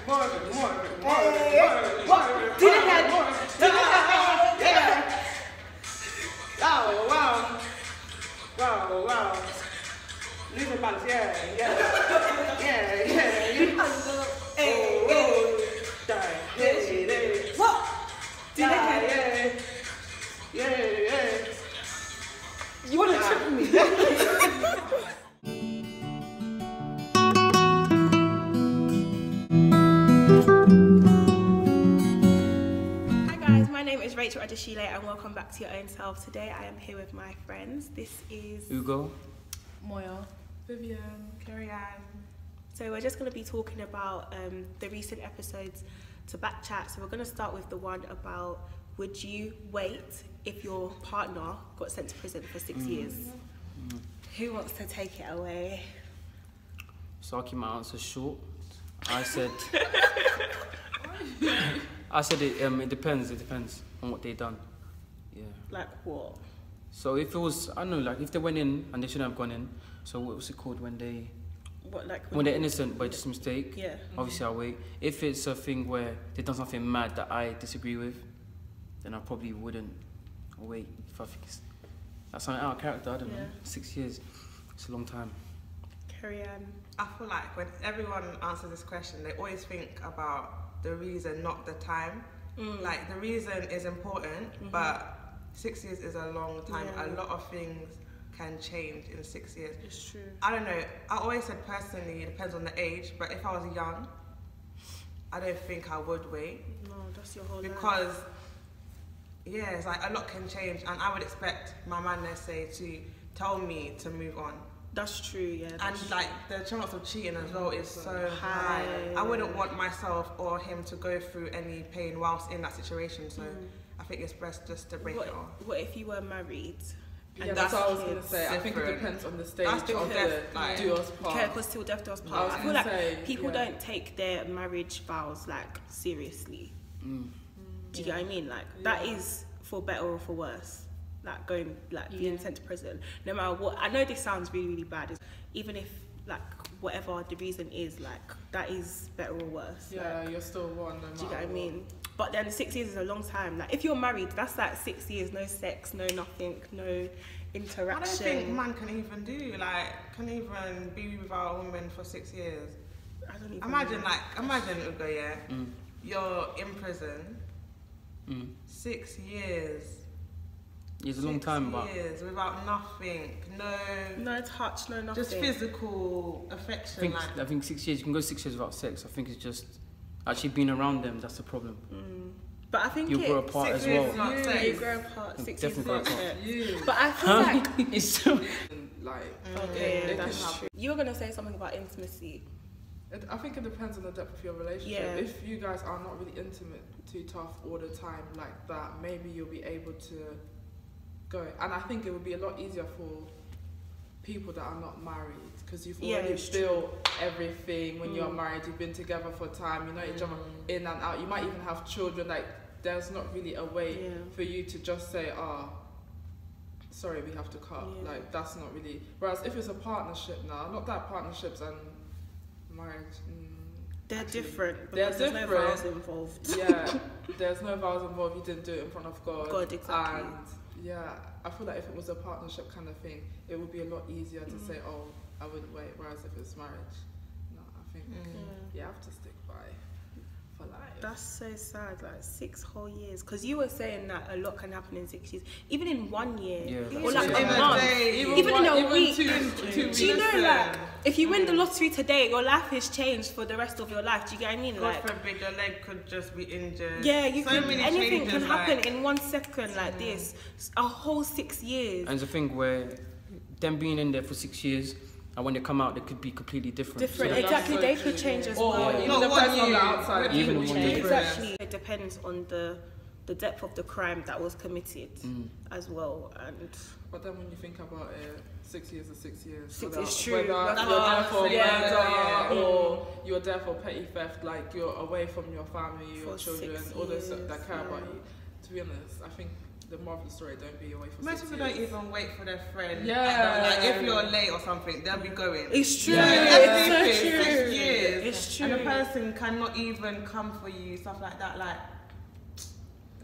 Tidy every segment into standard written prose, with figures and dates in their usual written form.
Wow. Losing balance, yeah. You wanna trip me? My name is Rachel Adeshile and welcome back to Your Own Self. Today I am here with my friends. This is Ugo, Moya, Vivian, Carrie-Anne. So we're just going to be talking about the recent episodes to BkChat. So we're going to start with the one about would you wait if your partner got sent to prison for 6 years? Who wants to take it away? so I'll keep my answer short. I said it depends on what they done. Yeah. Like what? So if it was, I don't know, like if they went in and they shouldn't have gone in, so what was it called when they... What, like when they're innocent by just a mistake? Yeah. Obviously I'll wait. If it's a thing where they've done something mad that I disagree with, then I probably wouldn't wait. If I think that's something out of character, I don't know. 6 years, it's a long time. Carrie-Anne. I feel like when everyone answers this question, they always think about the reason, not the time. Like, the reason is important, but 6 years is a long time. A lot of things can change in 6 years. It's true. I don't know. I always said personally, it depends on the age, but if I was young, I don't think I would wait. No, that's your whole life. Because, yeah, it's like a lot can change, and I would expect my man, let's say, to tell me to move on. That's true, yeah. And like the chance of cheating as well is so high. I wouldn't want myself or him to go through any pain whilst in that situation. So I think it's best just to break it off. What if you were married? Yeah, that's what I was going to say. I think it depends on the stage of the do us part. Yeah, because till death do us part. I feel like people don't take their marriage vows like seriously. Do you get what I mean? Like that is for better or for worse. Like going, like being sent to prison, no matter what. I know this sounds really, really bad. Even if like whatever the reason is, like that is better or worse. Yeah, like, you're still one. No, do you get what I mean? But then 6 years is a long time. Like if you're married, that's like 6 years, no sex, no nothing, no interaction. I don't think man can even even be without a woman for 6 years. I don't even imagine Ugo, you're in prison, 6 years. It's a long time, but 6 years without nothing, no touch, no nothing, just physical affection. I think 6 years, you can go 6 years without sex. I think it's just actually being around them, that's the problem. But I think you grow apart as well. You grow apart. 6 years grow apart. But I feel like it's so that's true. You were gonna say something about intimacy. I think it depends on the depth of your relationship. Yeah. If you guys are not really intimate, too tough all the time like that, maybe you'll be able to go. And I think it would be a lot easier for people that are not married, because you've already built everything when you're married. You've been together for time, you know each other in and out. You might even have children. Like there's not really a way for you to just say, sorry, we have to cut. Like that's not really. Whereas if it's a partnership now, not that partnerships and marriage, they're different. There's no vows involved. Yeah, there's no vows involved. You didn't do it in front of God. God, exactly. And yeah, I feel like if it was a partnership kind of thing, it would be a lot easier to say, oh, I would wait. Whereas if it's marriage, no, I think you have to stick by for life. That's so sad, like 6 whole years. Because you were saying that a lot can happen in 6 years, even in 1 year, or like a month, even in a week. 2 do you know, like, if you win the lottery today, your life is changed for the rest of your life. Do you get what I mean? God forbid your leg could just be injured. Yeah, anything can happen in 1 second like this. A whole 6 years. And it's a thing where them being in there for 6 years, and when they come out, they could be completely different. So exactly, they could change as well. Even the person on the outside, even exactly. It depends on the depth of the crime that was committed as well. And but then when you think about it, 6 years is 6 years. It's true. Whether you're there for murder or you're there for petty theft, like you're away from your family, your children, all those that care about you. To be honest, I think the moral of the story, don't be away for 6 years. Most people don't even wait for their friend. Yeah. Like, if you're late or something, they'll be going. It's true. It's so true. 6 years. It's true. And the person cannot even come for you, stuff like that. Like,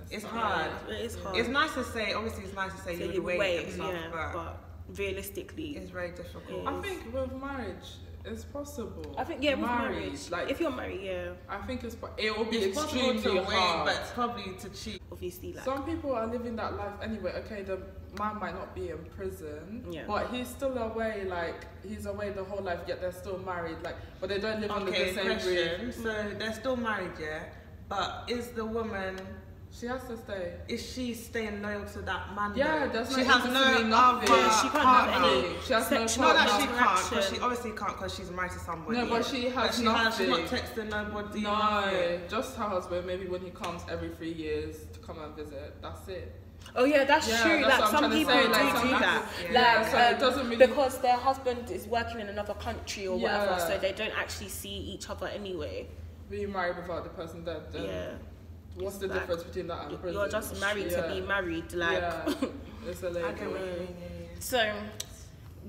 it's hard. It is hard. It's nice to say, obviously it's nice to say you would wait and stuff, but realistically, it's very difficult. I think with marriage, it's possible. I think, with marriage, like, if you're married, I think it will be it's extremely possible to hard. wait, but probably to cheat. Obviously, like, some people are living that life anyway. Okay, the man might not be in prison, but he's still away. Like, he's away the whole life, yet they're still married. Like, but they don't live under the same roof. So they're still married, but is the woman? She has to stay. Is she staying loyal to that man? Yeah, that's she has no nothing. She can't have any. She has no Not that she can't, because she obviously can't, because she's married to somebody. No, but she has nothing. She's not texting nobody. No, just her husband. Maybe when he comes every 3 years to come and visit. That's it. Oh yeah, that's true. That's like, some people do that. Like, so it doesn't really... because their husband is working in another country or whatever, so they don't actually see each other anyway. Being married without the person dead. Then what's the difference between that and prison? You're just married to be married, like. It's a label. So,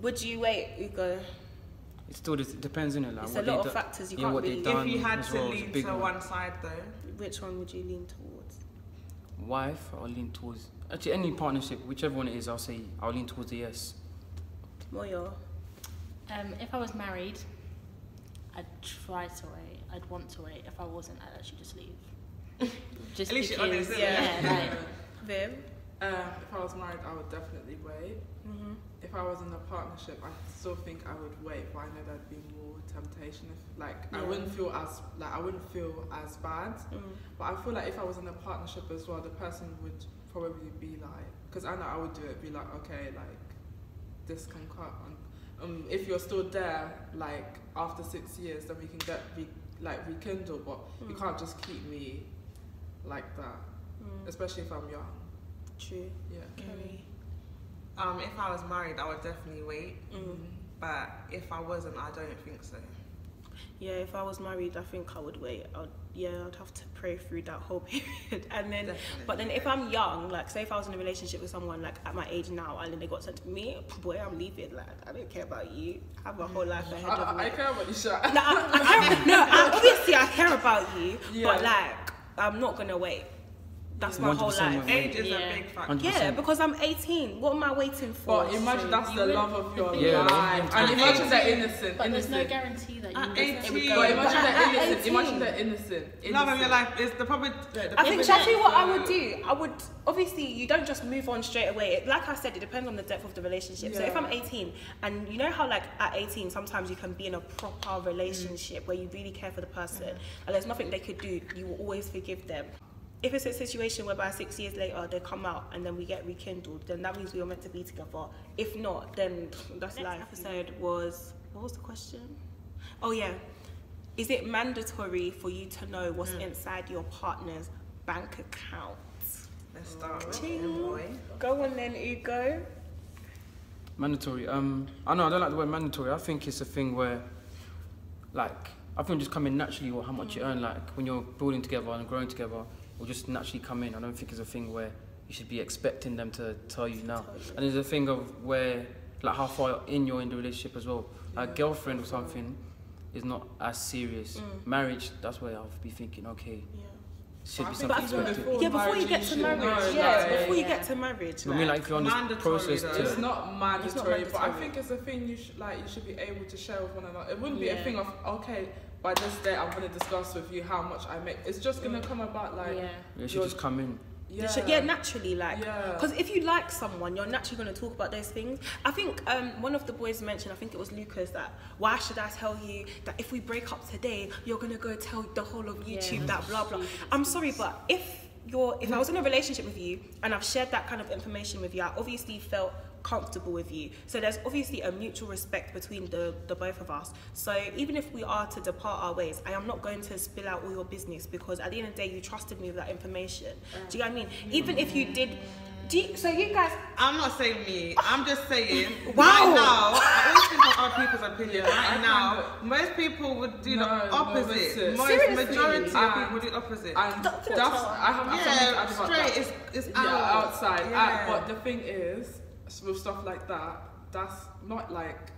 would you wait, Ugo? It still depends, innit? Like, it's a lot of factors. You can't really. If you had to lean to one side, though, which one would you lean towards? Wife, I'll lean towards. Actually, any partnership, whichever one it is, I'll lean towards the yes. Moyo. If I was married, I'd try to wait. I'd want to wait. If I wasn't, I'd actually just leave. Just at least because, you're honest, like, Viv? If I was married, I would definitely wait. If I was in a partnership, I still think I would wait, but I know there'd be more temptation. I wouldn't feel as bad. But I feel like if I was in a partnership as well, the person would probably be like, because I know I would do it, be like, okay, like, this can cut. If you're still there, like, after 6 years, then we can rekindle, but you can't just keep me like that, especially if I'm young. True. Yeah. Kerry. If I was married, I would definitely wait. But if I wasn't, I don't think so. Yeah, if I was married, I think I would wait. I'd have to pray through that whole period, and then. Definitely. But then, if I'm young, like, say if I was in a relationship with someone like at my age now, and then they got sent to me, boy, I'm leaving. Like, I don't care about you. I have a whole life ahead of me. I care about you, sure. Obviously I care about you, but like, I'm not gonna wait. That's my whole life. Age is a big factor. 100%. Yeah, because I'm 18. What am I waiting for? But imagine that's the love of your life. And imagine they're innocent. But there's no guarantee that you But imagine they're innocent. Imagine they're innocent. Love of your life is probably. I think that's what I would do. I would, obviously, you don't just move on straight away. Like I said, it depends on the depth of the relationship. So if I'm 18, and you know how like at 18, sometimes you can be in a proper relationship where you really care for the person, and there's nothing they could do, you will always forgive them. If it's a situation whereby 6 years later they come out and then we get rekindled, then that means we were meant to be together. If not, then that's life. Next episode was, what was the question? Oh yeah, is it mandatory for you to know what's inside your partner's bank account? Let's start with Go on then, Ugo. Mandatory. I know I don't like the word mandatory. I think it's a thing where, like, I think just come in naturally, or how much you earn. Like when you're building together and growing together, will just naturally come in. I don't think it's a thing where you should be expecting them to tell you now. And there's a thing of where, like, how far in you're in the relationship as well. Like, girlfriend or something is not as serious. Marriage, that's where I'll be thinking, okay, should be something expected. Before you get to marriage, before you get to marriage. I mean, like, if you're on this process to... It's not mandatory, but I think it's a thing you should be able to share with one another. It wouldn't be a thing of, okay, by this day I'm going to discuss with you how much I make. It's just going to come about like... It should just come in. Naturally, like, because if you like someone, you're naturally going to talk about those things. I think one of the boys mentioned, I think it was Lucas, that why should I tell you that if we break up today, you're going to go tell the whole of YouTube that blah blah. I'm sorry, but if I was in a relationship with you and I've shared that kind of information with you, I obviously felt comfortable with you. So there's obviously a mutual respect between the both of us. So even if we are to depart our ways, I am not going to spill out all your business, because at the end of the day, you trusted me with that information. Do you know what I mean? Even if you did So you guys... I'm not saying me. I'm just saying. Wow. Right now, I always think of other people's opinion. Right now, most people would do the opposite. Majority of people do the opposite. And I have something to add about that. It's outside. Yeah. But the thing is, with stuff like that, that's not like.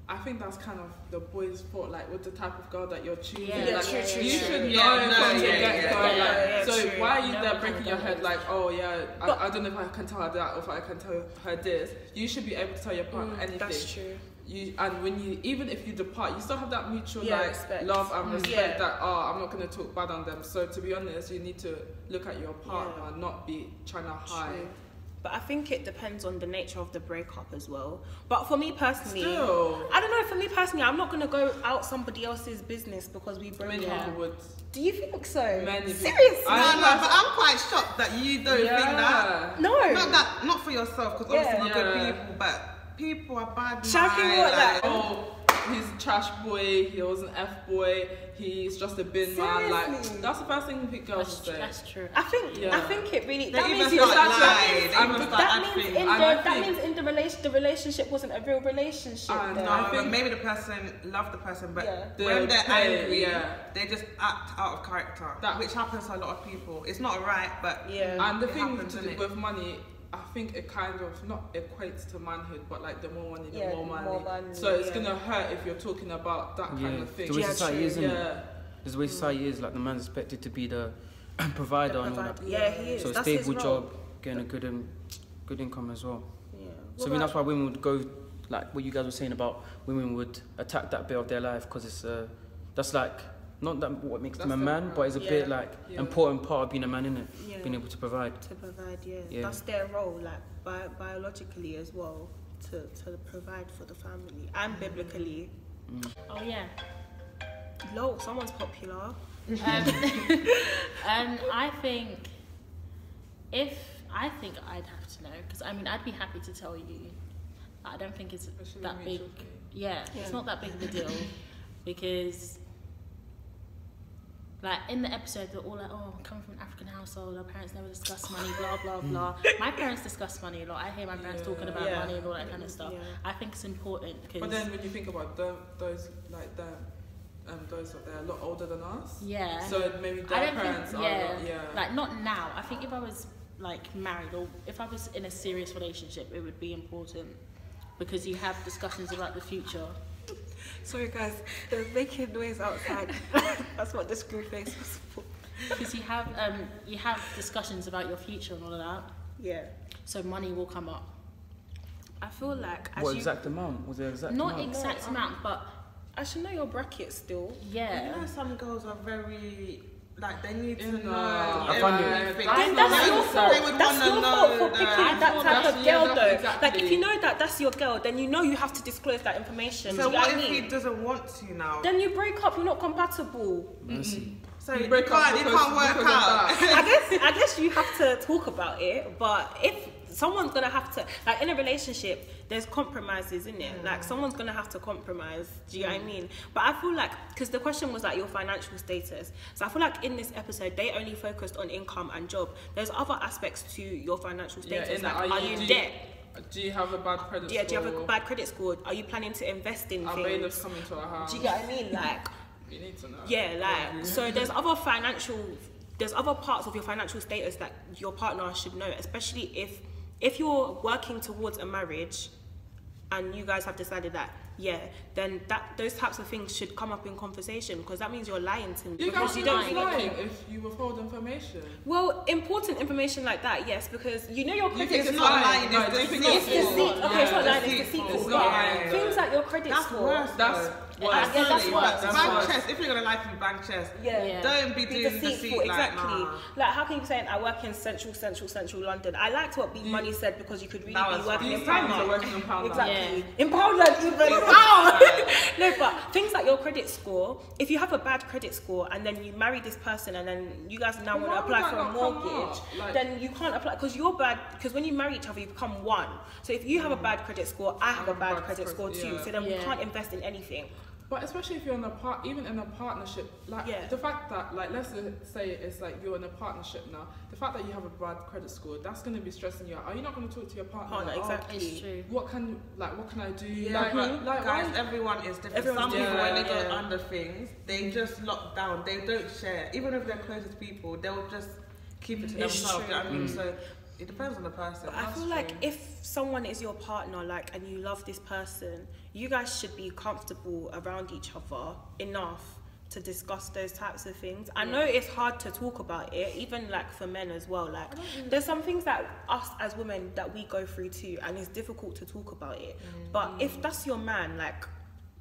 I think that's kind of the boys' fault, like with the type of girl that you're choosing. Yeah, like, true. You should know from the get-go. So true. why are you there breaking your head like, oh yeah, I don't know if I can tell her that or if I can tell her this. You should be able to tell your partner anything. That's true. And when you, even if you depart, you still have that mutual respect. love and respect that, I'm not going to talk bad on them. So to be honest, you need to look at your partner, not be trying to hide. True. But I think it depends on the nature of the breakup as well. But for me personally, Still. I don't know, for me personally, I'm not going to go out somebody else's business because we broke Many up. people would. Do you think so? Many Seriously? No, but I'm quite shocked that you don't think that. No. Not for yourself, because obviously we're good people, but people are bad. Shouting what, like, oh, he's a trash boy, he was an F boy, he's just a bin man. Like, that's the first thing girls will say. That's true. I think it really. That means the relationship wasn't a real relationship. But maybe the person loved the person, but when they're angry, they just act out of character, which happens to a lot of people. It's not right, but and the thing with money, I think it kind of not equates to manhood, but like the more money, the more money. So it's gonna hurt if you're talking about that kind of thing. The way society is, isn't it? The way society is, like the man's expected to be the provider and all that. Yeah, he is. So a stable job, getting a good income as well. Yeah. So I mean that's why women would go, like what you guys were saying about women would attack that bit of their life because it's that's like not that what makes them a man, but it's a bit like important part of being a man, isn't it? Yeah. Being able to provide. That's their role, like biologically as well, to provide for the family and biblically. Oh yeah. Lol, someone's popular. I think I'd have to know, because I mean I'd be happy to tell you. I don't think it's that big. Yeah, it's not that big of a deal because. Like in the episode, they're all like, "Oh, I'm coming from an African household. Our parents never discuss money, blah blah blah." My parents discuss money a lot. I hear my parents talking about money and all that kind of stuff. I think it's important because. But then when you think about those that they're a lot older than us. Yeah. So maybe their parents are like not now. I think if I was like married or if I was in a serious relationship, it would be important because you have discussions about the future. Sorry guys, they're making noise outside. That's what the screw face was for. Because you have discussions about your future and all of that. Yeah. So money will come up. I feel like exact amount? Was there exact not amount? Exact amount, but I should know your bracket still. Yeah. You know some girls are very like they need to know. I find everything. That's your fault. That's your fault for picking that type of girl, though. Exactly. Like, if you know that that's your girl, then you know you have to disclose that information. So what if he doesn't want to now? Then you break up. You're not compatible. So you can't work out. I guess you have to talk about it. But if someone's gonna have to, like in a relationship, there's compromises, isn't it? Like someone's gonna have to compromise. Do you know what I mean? But I feel like, because the question was like your financial status, so I feel like in this episode they only focused on income and job. There's other aspects to your financial status, like are you in debt? Do you have a bad credit score? Yeah, do you have a bad credit score? Are you planning to invest in Are things? bailiffs coming to our house? Do you get what I mean? Like, you need to know. Yeah, like so there's other parts of your financial status that your partner should know, especially if you're working towards a marriage and you guys have decided that, then those types of things should come up in conversation, because that means you're lying to me. You guys are not lying if you withhold information. Well, important information like that, yes, because you know your credit score. It's not lying, it's deceitful. Okay, it's not lying, it's deceitful. Things like your credit score. That's worse. That's worse. Bank chest, if you're gonna lie to bank chest, don't be doing deceitful. Exactly. Like how can you say I work in central London? I liked what Big Money said, because you could really be working in Poundland. Exactly. In Poundland even. No, but things like your credit score, if you have a bad credit score and then you marry this person and then you guys now want to apply for a mortgage, then you can't apply because you're bad, because when you marry each other you become one. So if you have a bad credit score, I have a bad credit score too, so then we can't invest in anything. But especially if you're even in a partnership, like the fact that, like, let's say it's like you're in a partnership now, the fact that you have a bad credit score, that's going to be stressing you out. Are you not going to talk to your partner? Like, exactly. It's true. What can I do? Yeah, like guys, everyone is different. Some people, when they go under things, they just lock down. They don't share. Even if they're closest people, they'll just keep it to themselves. You know what I mean? So it depends on the person. But I feel like if someone is your partner, like, and you love this person, you guys should be comfortable around each other enough to discuss those types of things. I know it's hard to talk about it, even like for men as well. Like, there's some things that us as women that we go through too, and it's difficult to talk about it. But if that's your man, like,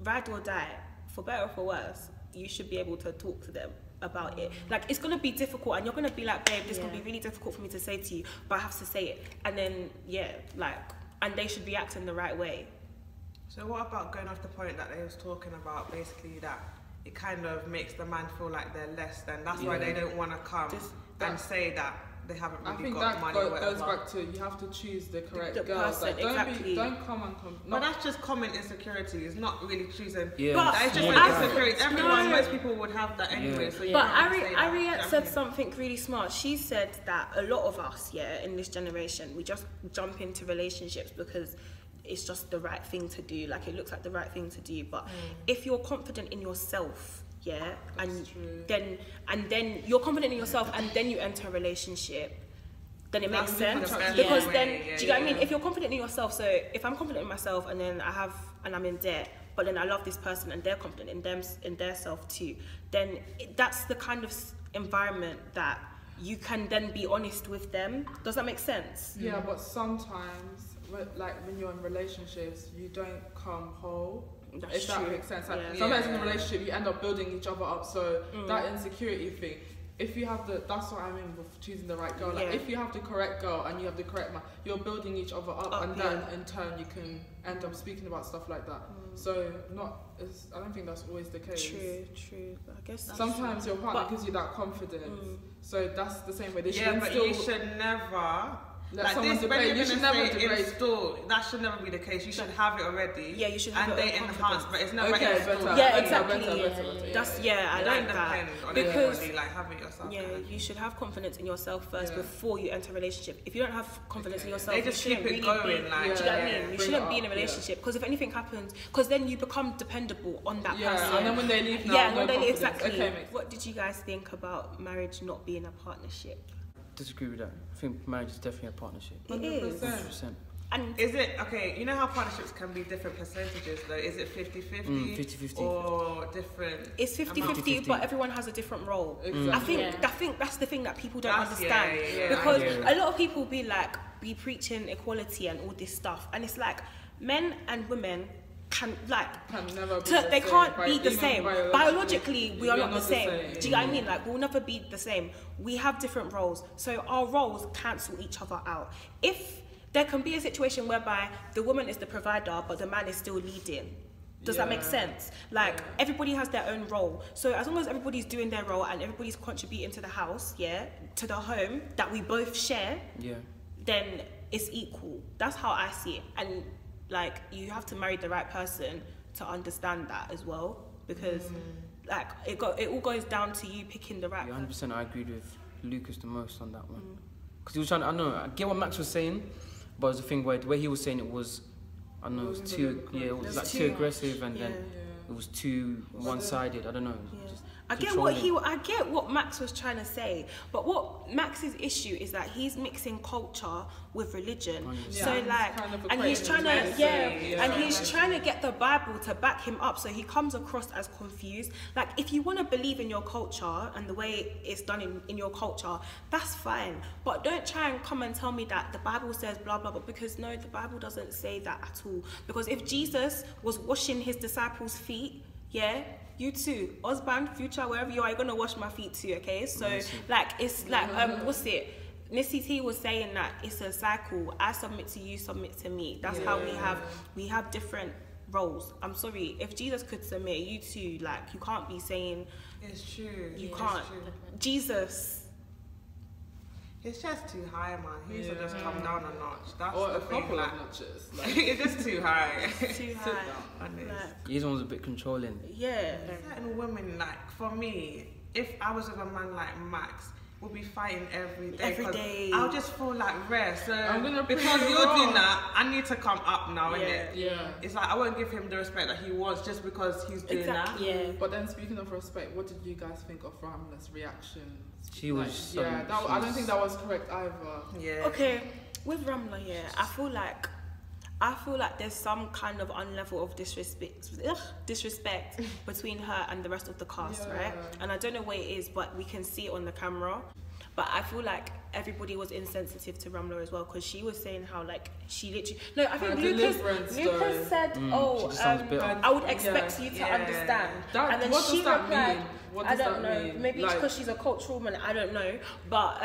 ride or die, for better or for worse, you should be able to talk to them about it. Like, it's gonna be difficult, and you're gonna be like, babe, this is gonna be really difficult for me to say to you, but I have to say it. And then and they should react in the right way. So what about going off the point that they was talking about, basically that it kind of makes the man feel like they're less than, that's why they don't want to come and say that they haven't really got money or whatever. I think that goes back to, you have to choose the correct girl. Person, like, don't come and come. But that's just common insecurity. It's not really choosing. But that's just an insecurity. Most people would have that anyway. So but Ariette said something really smart. She said that a lot of us, in this generation, we just jump into relationships because it's just the right thing to do. Like, it looks like the right thing to do. But if you're confident in yourself, and then you're confident in yourself, and then you enter a relationship, then it makes sense. Because then, do you get what I mean? If you're confident in yourself, so if I'm confident in myself, and then I'm in debt, but then I love this person and they're confident in their self too, then that's the kind of environment that you can then be honest with them. Does that make sense? Yeah, but sometimes, like, when you're in relationships, you don't come whole. If that makes sense. Like, sometimes in a relationship, you end up building each other up. So that insecurity thing, if you have that's what I mean with choosing the right girl. Like, if you have the correct girl and you have the correct man, you're building each other up, and then in turn you can end up speaking about stuff like that. So I don't think that's always the case. True. But I guess sometimes your partner gives you that confidence. So that's the same way. They should but you should never. Like this, when you should never install, that should never be the case. You should have it already. Yeah, you should have it. And they enhance, but it's never installed. I like that. Because have it yourself. You should have confidence in yourself first before you enter a relationship. If you don't have confidence in yourself, they just keep it going. Do you know what I mean? You shouldn't be in a relationship, because if anything happens, because then you become dependable on that person. And then when they leave, exactly. What did you guys think about marriage not being a partnership? Disagree with that. I think marriage is definitely a partnership. It is. 100%. And is it, okay, you know how partnerships can be different percentages though? Is it 50-50? 50-50. Or different? It's 50-50, but everyone has a different role. Exactly. I think that's the thing that people don't understand. Because a lot of people be preaching equality and all this stuff. And it's like, men and women can't be the same. Biologically, we are not the same. Do you know what I mean? Like, we'll never be the same. We have different roles. So our roles cancel each other out. If there can be a situation whereby the woman is the provider, but the man is still leading. Does that make sense? Like, everybody has their own role. So as long as everybody's doing their role and everybody's contributing to the house, to the home that we both share, then it's equal. That's how I see it. And like, you have to marry the right person to understand that as well, because like it all goes down to you picking the right person. 100%. I agreed with Lucas the most on that one, because he was trying. I get what Max was saying, but it was the thing where the way he was saying it was, it was too too aggressive, and then it was too one-sided. I don't know. I get what Max was trying to say, but what Max's issue is that he's mixing culture with religion. So like, and he's trying to he's trying to get the Bible to back him up, so he comes across as confused. Like, if you want to believe in your culture and the way it's done in your culture, that's fine, but don't try and come and tell me that the Bible says blah blah blah, because no, the Bible doesn't say that at all. Because if Jesus was washing his disciples' feet, you too, husband, future, wherever you are, you're gonna wash my feet too, okay? So like, it's like what's it? Nissy T was saying that it's a cycle. I submit to you, submit to me. That's how we have different roles. I'm sorry, if Jesus could submit, you too, like, you can't be saying it's true. You can't. Jesus. It's just too high, man. He needs to just come down a notch. That's or the a thing, couple like, of notches. Like, it's just too high. Too high. Like, His one was a bit controlling. Yeah. certain women, like, for me, if I was with a man like Max, we'll be fighting every day. Every day. I'll just feel like rare. So I'm because you're doing that, I need to come up now, innit? yeah. It's like I won't give him the respect that he wants just because he's doing that. Yeah. But then speaking of respect, what did you guys think of Ramla's reaction? She was I don't think that was correct either. Yeah. Okay, with Ramla, I feel like there's some kind of unlevel of disrespect between her and the rest of the cast, right? And I don't know what it is, but we can see it on the camera. But I feel like everybody was insensitive to Ramla as well, because she was saying how like she literally I think Lucas said, I would expect you to understand. And then what she does that replied, mean? What I does don't that know. mean? Maybe Like, it's because she's a cultural woman. I don't know. But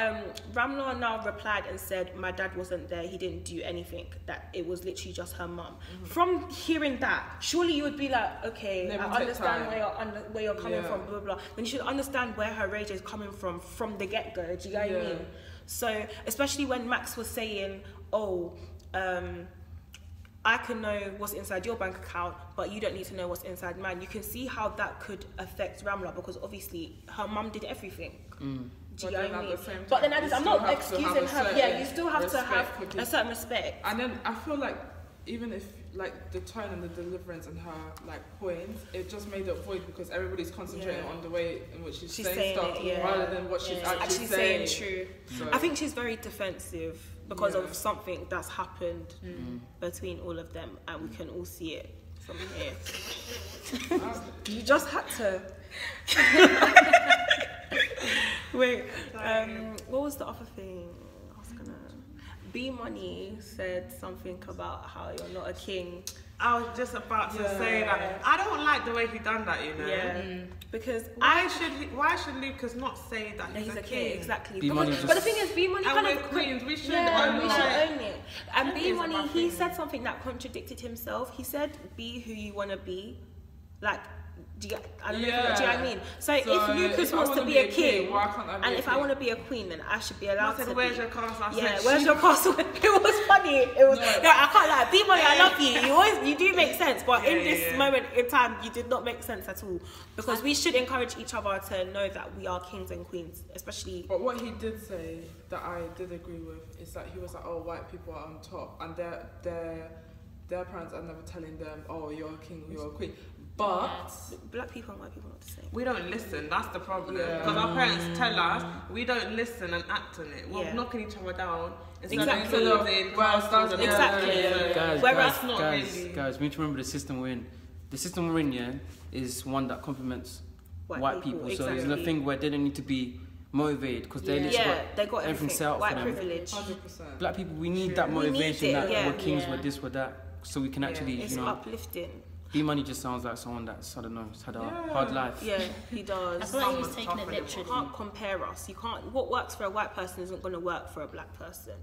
Ramla now replied and said, "My dad wasn't there. He didn't do anything. That it was literally just her mum." From hearing that, surely you would be like, "Okay, I understand where you're coming from." Blah blah blah. Then you should understand where her rage is coming from the get go. Do you get what I mean? So especially when Max was saying, I can know what's inside your bank account, but you don't need to know what's inside mine. You can see how that could affect Ramla, because obviously her mum did everything. Do you know what I mean? But then I'm not excusing her. Yeah, you still have to have a certain respect. And then I feel like even if like the tone and the deliverance and her like points, it just made it void because everybody's concentrating on the way in which she's saying stuff rather than what she's actually saying. True. So. I think she's very defensive because of something that's happened between all of them, and we can all see it from here. You just had to. Wait, what was the other thing? B-Money said something about how you're not a king. I was just about to say that. I don't like the way he done that, you know. Yeah. Because why should Lucas not say that he's a king? Exactly. B-Money but the thing is, B-Money kind of queens. We should own it. it. And B-Money, he said something that contradicted himself. He said, "Be who you wanna be." Like, do you know what I mean? So if Lucas wants to be a king, why can't I be and a if king? I want to be a queen, then I should be allowed to. Where's your castle? Where's your castle? It was funny. It was. No, I can't lie. B-Money, I love you. You do make sense, but in this moment in time, you did not make sense at all. Because we should encourage each other to know that we are kings and queens, especially. But what he did say that I did agree with is that he was like, "Oh, white people are on top, and their parents are never telling them, oh, you're a king, you're a queen." But black people and white people are not the same. We don't listen. That's the problem. Because our parents tell us, we don't listen and act on it. We're knocking each other down instead of building castles and Guys, we need to remember the system we're in. The system we're in, is one that complements white people. So there's nothing where they don't need to be motivated because they got everything set up for them. Privilege. 100%. Black people, we need that motivation that we're kings, we're this, we're that, so we can actually, it's uplifting. B-Money just sounds like someone that's, I don't know, has had a hard life. Yeah, he does. I feel like he was taking it literally. You can't compare us. You can't. What works for a white person isn't going to work for a black person.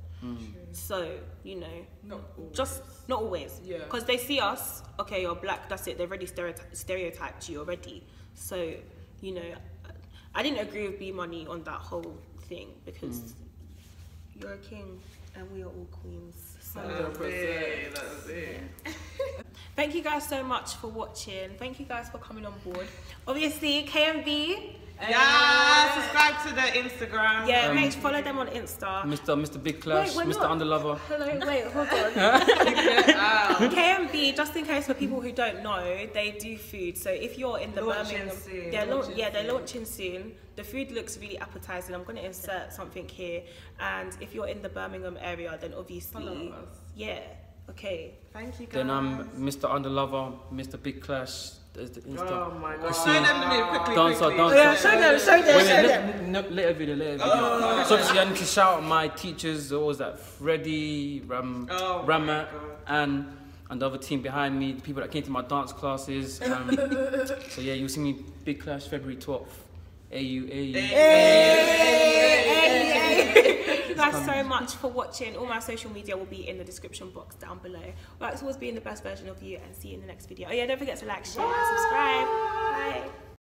So, you know, not always. Yeah. Because they see us, okay, you're black, that's it. They've already stereotyped you already. So, you know, I didn't agree with B-Money on that whole thing because you're a king and we are all queens. So. That's it. Thank you guys so much for watching. Thank you guys for coming on board. Obviously, KMB. Yeah, subscribe to the Instagram. Yeah, make sure follow them on Insta. Mr. Big Clash, Mr. Underlover. Hello, wait, hold on. KMB, just in case for people who don't know, they do food. So if you're in the Birmingham, they're launching soon. The food looks really appetizing. I'm going to insert something here. And if you're in the Birmingham area, then obviously, okay. Thank you guys. Then I'm Mr. Underlover, Mr. Big Clash. There's the Insta. Oh my god. Show them the move quickly. Dancer. Yeah, show them. No, later video. So obviously I need to shout out my teachers. What was that? Freddie, Ramat, and the other team behind me, the people that came to my dance classes. So yeah, you'll see me Big Clash February 12th. AU. Thank you guys so much for watching. All my social media will be in the description box down below. Works towards being the best version of you, and see you in the next video. Oh yeah, don't forget to like, share, and subscribe. Bye.